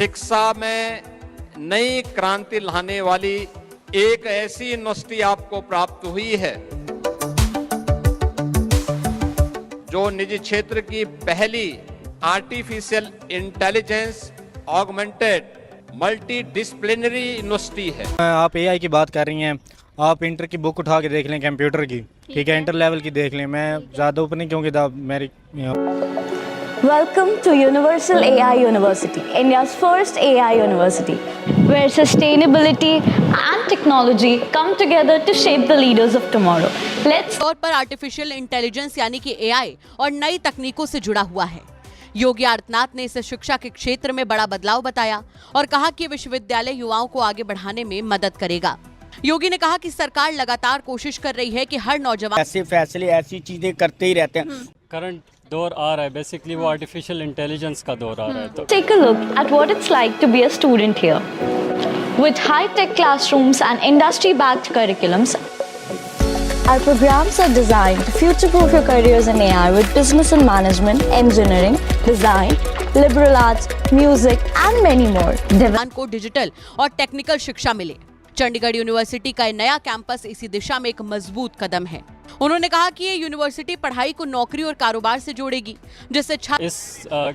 शिक्षा में नई क्रांति लाने वाली एक ऐसी यूनिवर्सिटी आपको प्राप्त हुई है जो निजी क्षेत्र की पहली artificial intelligence augmented multi disciplinary university है। आप एआई की बात कर रही हैं, आप इंटर की बुक उठा के देख लें कंप्यूटर की, ठीक है, इंटर लेवल की देख लें। मैं ज़्यादा ऊपर नहीं क्योंकि मेरी Welcome to Universal AI University, India's first AI university, where sustainability and technology come together to shape the leaders of tomorrow. Let's तौर पर आर्टिफिशियल इंटेलिजेंस यानी कि एआई और नई तकनीकों से जुड़ा हुआ है। योगी आदित्यनाथ ने इसे शिक्षा के क्षेत्र में बड़ा बदलाव बताया और कहा कि विश्वविद्यालय युवाओं को आगे बढ़ाने में मदद करेगा। योगी ने कहा कि सरकार लगातार कोशिश कर रही है कि हर नौजवान ऐसे फैसले ऐसी चीजें करते ही रहते हैं। करंट दौर आ रहा है, बेसिकली वो आर्टिफिशियल इंटेलिजेंस का दौर आ रहा है। तो take a look at what it's like to be a student here. With high-tech classrooms and industry-backed curriculums, our programs are designed to future-proof your careers in AI with business and management, engineering, design, liberal arts, music, and many more. को digital और technical शिक्षा मिले। Chandigarh university का नया campus इसी दिशा में एक मजबूत कदम है। उन्होंने कहा कि ये यूनिवर्सिटी पढ़ाई को नौकरी और कारोबार से जोड़ेगी, जिससे इस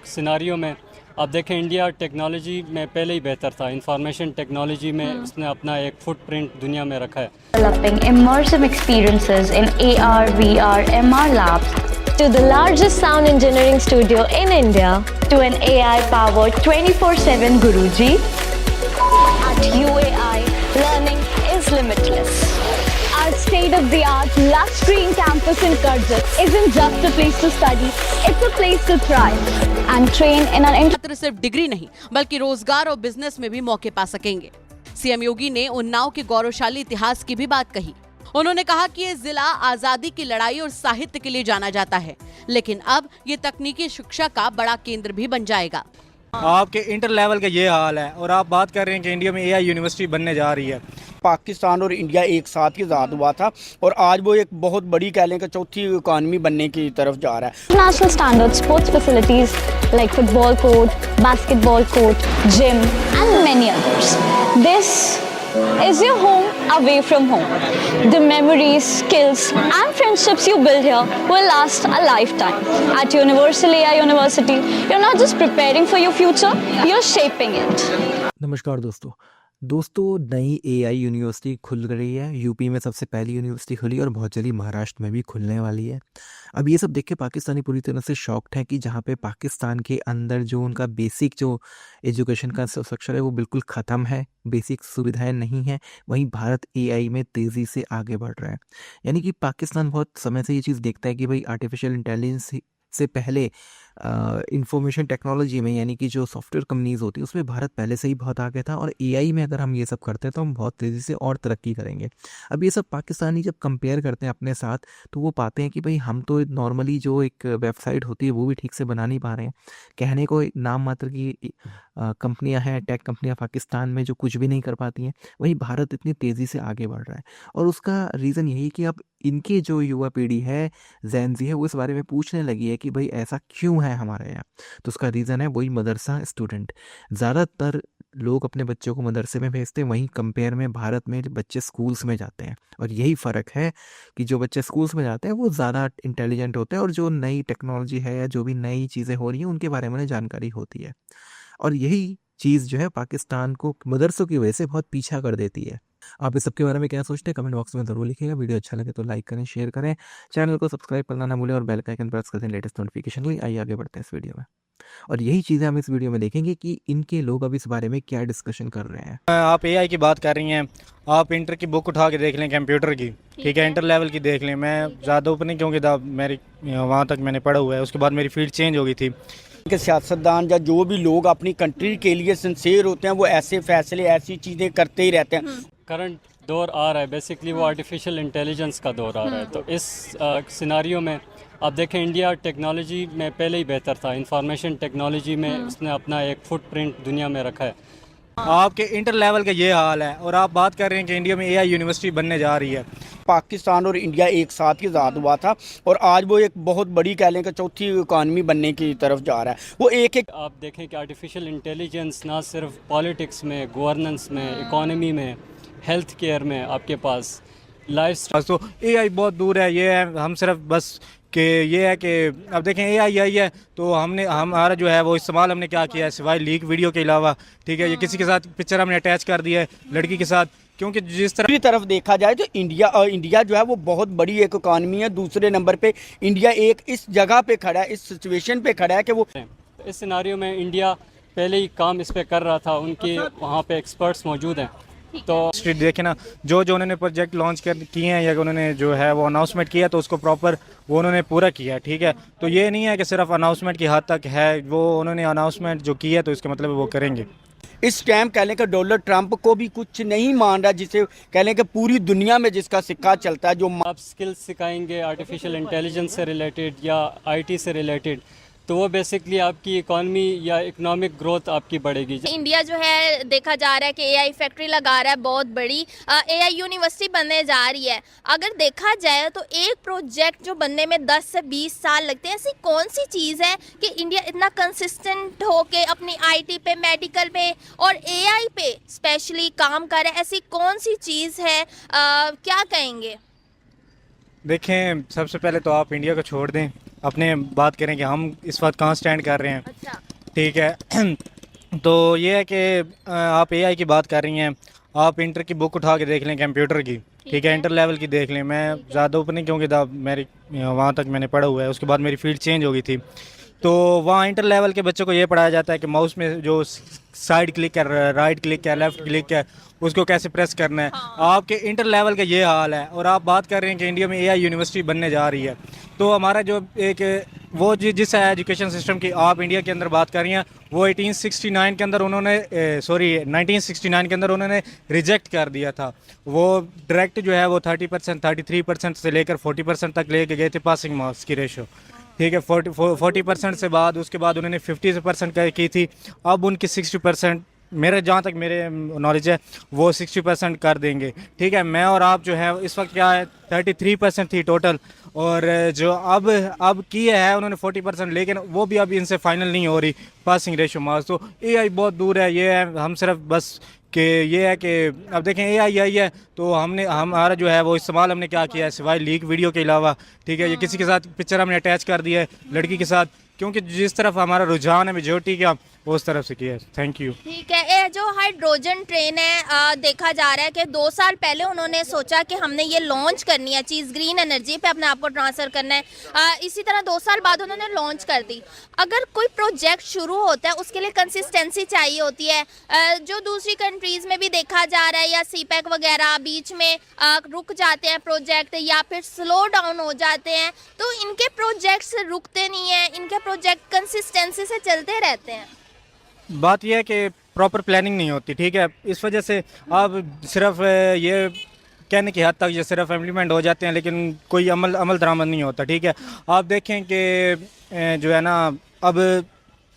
सिनारियो में आप देखें, इंडिया टेक्नोलॉजी में पहले ही बेहतर था। इंफॉर्मेशन टेक्नोलॉजी में उसने अपना एक फुटप्रिंट दुनिया में रखा है। Developing immersive experiences in AR, VR, MR labs, to the largest sound engineering studio in India, to an AI-powered 24/7 Guruji. At UAI, learning is limitless. Our state-of-the-art, lush-green campus in Karjat isn't just a place to study; it's a place to thrive and train in an छात्र सिर्फ degree नहीं बल्कि रोजगार और business में भी मौके पा सकेंगे। सीएम योगी ने उन्नाव के गौरवशाली इतिहास की भी बात कही। उन्होंने कहा कि ये जिला आजादी की लड़ाई और साहित्य के लिए जाना जाता है, लेकिन अब ये तकनीकी शिक्षा का बड़ा केंद्र भी बन जाएगा। आपके इंटर लेवल का ये हाल है और आप बात कर रहे हैं कि इंडिया में एआई यूनिवर्सिटी बनने जा रही है। पाकिस्तान और इंडिया एक साथ ही आज़ाद हुआ था और आज वो एक बहुत बड़ी कह लें कि चौथी इकॉनमी बनने की तरफ जा रहा है। International standard sports facilities like football court, basketball court, gym, and many others. This is your home away from home. The memories, skills, and friendships you build here will last a lifetime. At Universal AI University, you're not just preparing for your future, you're shaping it. नमस्कार दोस्तों, नई AI university खुल रही है। UP में सबसे पहली university खुली और बहुत जल्दी महाराष्ट्र में भी खुलने वाली है। अब ये सब देख के पाकिस्तानी पूरी तरह से शॉक्ड है कि जहाँ पे पाकिस्तान के अंदर जो उनका बेसिक जो एजुकेशन का इंफ्रास्ट्रक्चर है वो बिल्कुल ख़त्म है, बेसिक सुविधाएं नहीं हैं, वहीं भारत एआई में तेज़ी से आगे बढ़ रहा है। यानी कि पाकिस्तान बहुत समय से ये चीज़ देखता है कि भाई आर्टिफिशियल इंटेलिजेंस से पहले इंफॉर्मेशन टेक्नोलॉजी में, यानी कि जो सॉफ्टवेयर कंपनीज होती है उसमें भारत पहले से ही बहुत आगे था और एआई में अगर हम ये सब करते हैं तो हम बहुत तेज़ी से और तरक्की करेंगे। अब ये सब पाकिस्तानी जब कंपेयर करते हैं अपने साथ तो वो पाते हैं कि भाई हम तो नॉर्मली जो एक वेबसाइट होती है वो भी ठीक से बना नहीं पा रहे हैं। कहने को नाम मात्र की कंपनियां हैं, टेक कंपनियां पाकिस्तान में जो कुछ भी नहीं कर पाती हैं, वहीं भारत इतनी तेज़ी से आगे बढ़ रहा है। और उसका रीज़न यही कि अब इनकी जो युवा पीढ़ी है, जेन ज़ी है, वो इस बारे में पूछने लगी है कि भाई ऐसा क्यों है हमारे यहाँ। तो उसका रीज़न है वही मदरसा स्टूडेंट। ज़्यादातर लोग अपने बच्चों को मदरसे में भेजते हैं, वहीं कंपेयर में भारत में बच्चे स्कूल्स में जाते हैं। और यही फ़र्क है कि जो बच्चे स्कूल्स में जाते हैं वो ज़्यादा इंटेलिजेंट होते हैं और जो नई टेक्नोलॉजी है या जो भी नई चीज़ें हो रही हैं उनके बारे में उन्हें जानकारी होती है। और यही चीज़ जो है पाकिस्तान को मदरसों की वजह से बहुत पीछा कर देती है। आप इस सब के बारे में क्या सोचते हैं कमेंट बॉक्स में ज़रूर लिखिएगा। वीडियो अच्छा लगे तो लाइक करें, शेयर करें, चैनल को सब्सक्राइब करना ना भूलें और बेल का आइकन प्रेस कर दें लेटेस्ट नोटिफिकेशन के लिए। आइए आगे बढ़ते हैं इस वीडियो में और यही चीज़ें हम इस वीडियो में देखेंगे कि इनके लोग अब इस बारे में क्या डिस्कशन कर रहे हैं। आप एआई की बात कर रही हैं, आप इंटर की बुक उठा के देख लें कंप्यूटर की, ठीक है, इंटर लेवल की देख लें। मैं ज़्यादा ऊपर नहीं क्योंकि मेरी वहाँ तक मैंने पढ़ा हुआ है, उसके बाद मेरी फील्ड चेंज हो गई थी। कि सियासतदान या जो भी लोग अपनी कंट्री के लिए सिंसेयर होते हैं वो ऐसे फैसले ऐसी चीज़ें करते ही रहते हैं। करंट दौर आ रहा है, बेसिकली वो आर्टिफिशियल इंटेलिजेंस का दौर आ रहा है। तो इस सिनारियो में आप देखें, इंडिया टेक्नोलॉजी में पहले ही बेहतर था। इंफॉर्मेशन टेक्नोलॉजी में उसने अपना एक फुटप्रिंट दुनिया में रखा है। आपके इंटर लेवल का ये हाल है और आप बात कर रहे हैं कि इंडिया में एआई यूनिवर्सिटी बनने जा रही है। पाकिस्तान और इंडिया एक साथ ही आज़ाद हुआ था और आज वो एक बहुत बड़ी कह लें कि चौथी इकानमी बनने की तरफ जा रहा है। वो एक आप देखें कि आर्टिफिशियल इंटेलिजेंस ना सिर्फ पॉलिटिक्स में, गवर्नेंस में, इकोनॉमी में, हेल्थ केयर में, आपके पास लाइफ तो एआई बहुत दूर है। ये है हम सिर्फ बस कि ये है कि अब देखें एआई आई है तो हमारा जो है वो इस्तेमाल हमने क्या किया है सिवाय लीक वीडियो के अलावा, ठीक है, ये किसी के साथ पिक्चर हमने अटैच कर दिया है लड़की के साथ, क्योंकि जिस तरफ देखा जाए तो इंडिया जो है वो बहुत बड़ी एक इकानमी है। दूसरे नंबर पे इंडिया एक इस जगह पे खड़ा है, इस सिचुएशन पे खड़ा है कि वो इस सिनारियो में इंडिया पहले ही काम इस पे कर रहा था, उनके वहाँ पे एक्सपर्ट्स मौजूद हैं। तो स्ट्रीट देखे ना, जो उन्होंने प्रोजेक्ट लॉन्च किए हैं या उन्होंने जो है वो अनाउंसमेंट किया तो उसको प्रॉपर वो उन्होंने पूरा किया, ठीक है। तो ये नहीं है कि सिर्फ अनाउंसमेंट की हद तक है, वो उन्होंने अनाउंसमेंट जो किया तो इसका मतलब वो करेंगे। इस टाइम कह लें कि डोनाल्ड ट्रंप को भी कुछ नहीं मान रहा, जिसे कह लें कि पूरी दुनिया में जिसका सिक्का चलता है। जो आप स्किल्स सिखाएंगे आर्टिफिशियल इंटेलिजेंस से रिलेटेड या आईटी से रिलेटेड, तो वो बेसिकली आपकी इकॉनमी या इकोनॉमिक ग्रोथ आपकी बढ़ेगी। इंडिया जो है देखा जा रहा है कि एआई फैक्ट्री लगा रहा है, बहुत बड़ी एआई यूनिवर्सिटी बनने जा रही है। अगर देखा जाए तो एक प्रोजेक्ट जो बनने में 10 से 20 साल लगते हैं, ऐसी कौन सी चीज़ है कि इंडिया इतना कंसिस्टेंट होके अपनी आईटी पे, मेडिकल पे और एआई पे स्पेशली काम कर रहा है? ऐसी कौन सी चीज़ है, क्या कहेंगे? देखें, सबसे पहले तो आप इंडिया को छोड़ दें, अपने बात करें कि हम इस वक्त कहाँ स्टैंड कर रहे हैं। अच्छा। ठीक है। तो ये है कि आप एआई की बात कर रही हैं, आप इंटर की बुक उठा के देख लें कंप्यूटर की, ठीक है, इंटर लेवल की देख लें। मैं ज़्यादा ऊपर नहीं क्योंकि मेरी वहाँ तक मैंने पढ़ा हुआ है, उसके बाद मेरी फील्ड चेंज हो गई थी। तो वहाँ इंटर लेवल के बच्चों को ये पढ़ाया जाता है कि माउस में जो साइड क्लिक है, राइट क्लिक है, लेफ़्ट क्लिक है, उसको कैसे प्रेस करना है। आपके इंटर लेवल का ये हाल है और आप बात कर रहे हैं कि इंडिया में एआई यूनिवर्सिटी बनने जा रही है। तो हमारा जो एक वो जिस एजुकेशन सिस्टम की आप इंडिया के अंदर बात कर रही हैं, वो 1869 के अंदर उन्होंने 1969 के अंदर उन्होंने रिजेक्ट कर दिया था। वो डायरेक्ट जो है वो 30%, 33% से लेकर 40% तक लेके गए थे पासिंग मार्क्स की रेशो, ठीक है। 40% से बाद उसके बाद उन्होंने 50% की थी। अब उनकी 60%, मेरे जहाँ तक मेरे नॉलेज है, वो 60% कर देंगे, ठीक है। मैं और आप जो है इस वक्त क्या है 33% थी टोटल, और जो अब किए है उन्होंने 40%, लेकिन वो भी अब इनसे फाइनल नहीं हो रही पासिंग रेशो मार्क्स। तो एआई बहुत दूर है। ये है हम सिर्फ बस कि ये है कि अब देखें एआई आई है तो हमारा जो है वो इस्तेमाल हमने क्या किया है सिवाय लीक वीडियो के अलावा, ठीक है, ये किसी के साथ पिक्चर हमने अटैच कर दिया है लड़की के साथ, क्योंकि जिस तरफ हमारा रुझान है मेजोरिटी का वो उस तरफ से किया है। Thank you. ठीक है। ये जो हाइड्रोजन ट्रेन है, देखा जा रहा है कि 2 साल पहले उन्होंने सोचा कि हमने ये लॉन्च करनी है चीज़, ग्रीन एनर्जी पे अपने आप को ट्रांसफ़र करना है। इसी तरह 2 साल बाद उन्होंने लॉन्च कर दी। अगर कोई प्रोजेक्ट शुरू होता है उसके लिए कंसिस्टेंसी चाहिए होती है, जो दूसरी कंट्रीज़ में भी देखा जा रहा है, या सीपैक वगैरह बीच में रुक जाते हैं प्रोजेक्ट या फिर स्लो डाउन हो जाते हैं, तो इनके प्रोजेक्ट्स रुकते नहीं हैं, इनके प्रोजेक्ट कंसिस्टेंसी से चलते रहते हैं। बात यह है कि प्रॉपर प्लानिंग नहीं होती, ठीक है। इस वजह से आप सिर्फ ये कहने की हद तक ये सिर्फ इम्प्लीमेंट हो जाते हैं, लेकिन कोई अमल दरामद नहीं होता, ठीक है। आप देखें कि जो है ना अब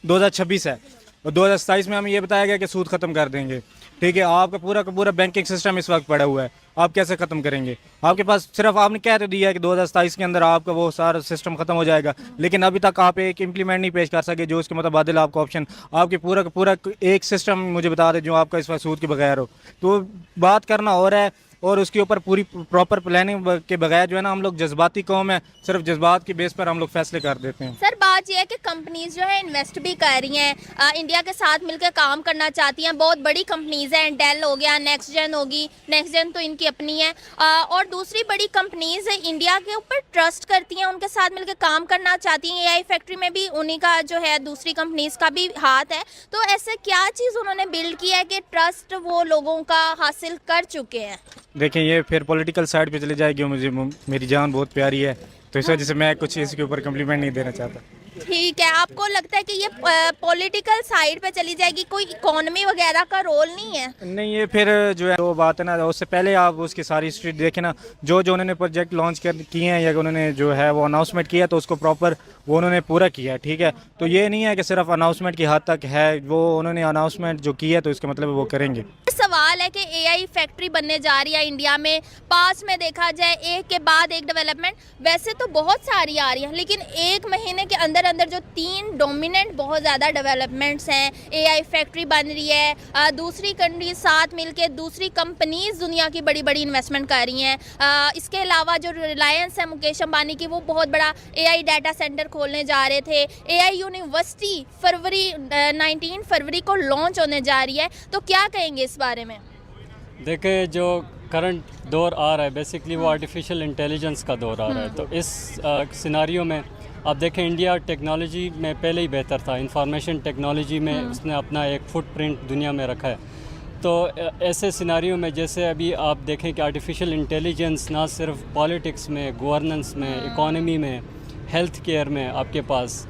2026 है और 2027 में हमें ये बताया गया कि सूद ख़त्म कर देंगे, ठीक है। आपका पूरा का पूरा बैंकिंग सिस्टम इस वक्त पड़ा हुआ है, आप कैसे ख़त्म करेंगे? आपके पास सिर्फ आपने कह तो दिया है कि 2027 के अंदर आपका वो सारा सिस्टम ख़त्म हो जाएगा, लेकिन अभी तक आप एक इम्प्लीमेंट नहीं पेश कर सके जो उसके मुताबिल आपका ऑप्शन, आपके पूरा का पूरा एक सिस्टम मुझे बता दें जो आपका इस वक्त सूद के बगैर हो। तो बात करना हो रहा है और उसके ऊपर पूरी प्रॉपर प्लानिंग के बगैर जो है ना, हम लोग जज्बाती कौम है, सिर्फ जज्बात की बेस पर हम लोग फैसले कर देते हैं। सर, बात यह है कि कंपनीज जो है इन्वेस्ट भी कर रही हैं, इंडिया के साथ मिलकर काम करना चाहती हैं। बहुत बड़ी कंपनीज हैं, डेल हो गया, नेक्स्ट जेन होगी, नेक्स्ट जेन तो इनकी अपनी है, और दूसरी बड़ी कंपनीज इंडिया के ऊपर ट्रस्ट करती हैं, उनके साथ मिलकर काम करना चाहती हैं। एआई फैक्ट्री में भी उन्हीं का जो है दूसरी कंपनीज का भी हाथ है। तो ऐसे क्या चीज़ उन्होंने बिल्ड किया है कि ट्रस्ट वो लोगों का हासिल कर चुके हैं? देखें, ये फिर पॉलिटिकल साइड पे चले जाएगी, मुझे मेरी जान बहुत प्यारी है, तो इस वजह से मैं कुछ इसके ऊपर कम्प्लीमेंट नहीं देना चाहता। ठीक है। आपको लगता है कि ये पॉलिटिकल साइड पे चली जाएगी, कोई इकोनॉमी वगैरह का रोल नहीं है? नहीं, ये फिर जो है वो बात है ना, उससे पहले आप उसकी सारी हिस्ट्री देखें ना, जो उन्होंने प्रोजेक्ट लॉन्च किए हैं या उन्होंने जो है वो अनाउंसमेंट किया तो उसको प्रॉपर वो उन्होंने पूरा किया है, ठीक है। तो ये नहीं है कि सिर्फ अनाउंसमेंट की हद तक है, वो उन्होंने अनाउंसमेंट जो की है तो इसका मतलब वो करेंगे। सवाल है कि एआई फैक्ट्री बनने जा रही है इंडिया में। पास में देखा जाए एक के बाद एक डेवलपमेंट वैसे तो बहुत सारी आ रही हैं, लेकिन एक महीने के अंदर अंदर जो 3 डोमिनेंट बहुत ज़्यादा डेवलपमेंट्स हैं, एआई फैक्ट्री बन रही है, दूसरी कंट्रीज साथ मिलके दूसरी कंपनीज दुनिया की बड़ी बड़ी इन्वेस्टमेंट कर रही हैं। इसके अलावा जो रिलायंस है मुकेश अंबानी की, वो बहुत बड़ा एआई डाटा सेंटर खोलने जा रहे थे। एआई यूनिवर्सिटी 19 फरवरी को लॉन्च होने जा रही है, तो क्या कहेंगे इस बारे में? देखिए, जो करंट दौर आ रहा है बेसिकली वो आर्टिफिशियल इंटेलिजेंस का दौर आ रहा है। तो इस सिनारियो में आप देखें, इंडिया टेक्नोलॉजी में पहले ही बेहतर था, इंफॉर्मेशन टेक्नोलॉजी में उसने अपना एक फुटप्रिंट दुनिया में रखा है। तो ऐसे सिनारियो में जैसे अभी आप देखें कि आर्टिफिशियल इंटेलिजेंस ना सिर्फ पॉलिटिक्स में, गवर्नेंस में, इकोनॉमी में, हेल्थ केयर में, आपके पास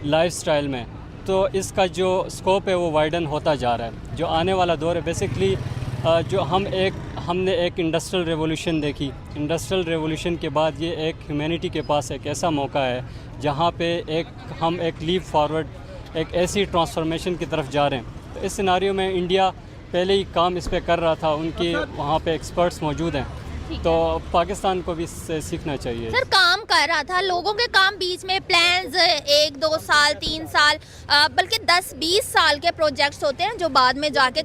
लाइफस्टाइल में, तो इसका जो स्कोप है वो वाइडन होता जा रहा है। जो आने वाला दौर है बेसिकली जो हमने एक इंडस्ट्रियल रेवोल्यूशन देखी। इंडस्ट्रियल रेवोल्यूशन के बाद ये एक ह्यूमैनिटी के पास एक ऐसा मौका है जहाँ पे हम एक लीप फॉरवर्ड, एक ऐसी ट्रांसफॉर्मेशन की तरफ जा रहे हैं। तो इस सिनारियो में इंडिया पहले ही काम इस पे कर रहा था, उनके वहाँ पे एक्सपर्ट्स मौजूद हैं, तो पाकिस्तान को भी इससे सीखना चाहिए। सर, काम कर रहा था, लोगों के काम बीच में प्लान्स 1-2 साल 3 साल बल्कि 10-20 साल के प्रोजेक्ट्स होते हैं जो बाद में जाके